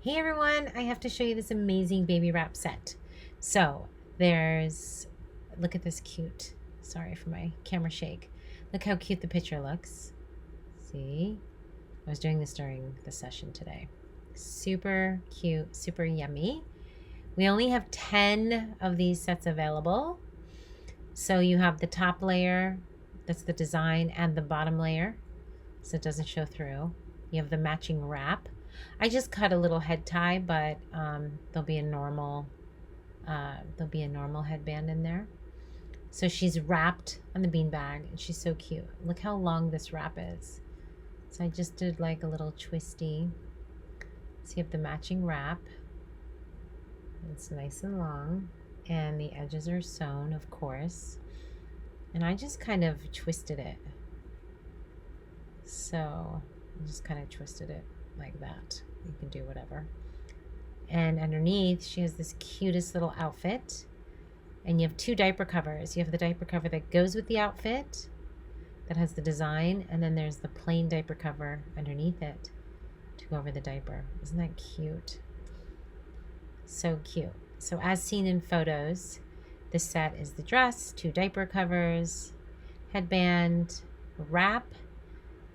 Hey everyone, I have to show you this amazing baby wrap set. So there's, look at this cute, sorry for my camera shake. Look how cute the picture looks. See, I was doing this during the session today. Super cute, super yummy. We only have 10 of these sets available. So you have the top layer, that's the design, and the bottom layer, so it doesn't show through. You have the matching wrap. I just cut a little head tie, but there'll be a normal headband in there. So she's wrapped on the beanbag, and she's so cute. Look how long this wrap is. So I just did like a little twisty. So you have the matching wrap. It's nice and long, and the edges are sewn, of course. And I just kind of twisted it. So I just kind of twisted it like that. You can do whatever. And underneath, she has this cutest little outfit. And you have two diaper covers. You have the diaper cover that goes with the outfit, that has the design, and then there's the plain diaper cover underneath it to go over the diaper. Isn't that cute? So cute. So as seen in photos, this set is the dress, two diaper covers, headband, wrap,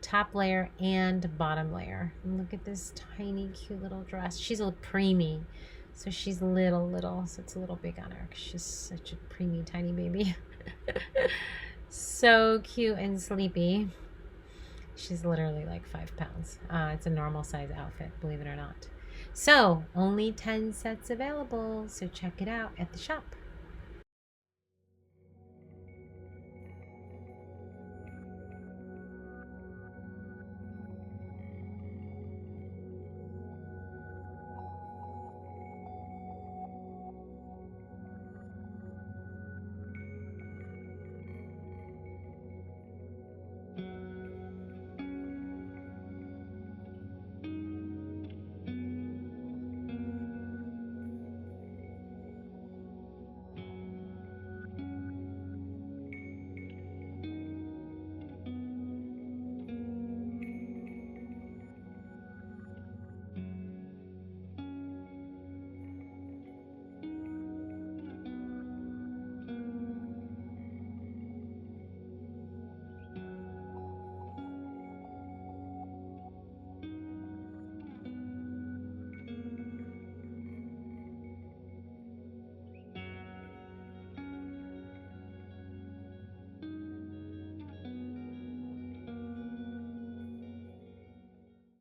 top layer, and bottom layer. And look at this tiny cute little dress. She's a preemie, so she's little, so it's a little big on her because she's such a preemie tiny baby. So cute and sleepy. She's literally like 5 pounds. It's a normal size outfit, believe it or not. So only 10 sets available, so check it out at the shop.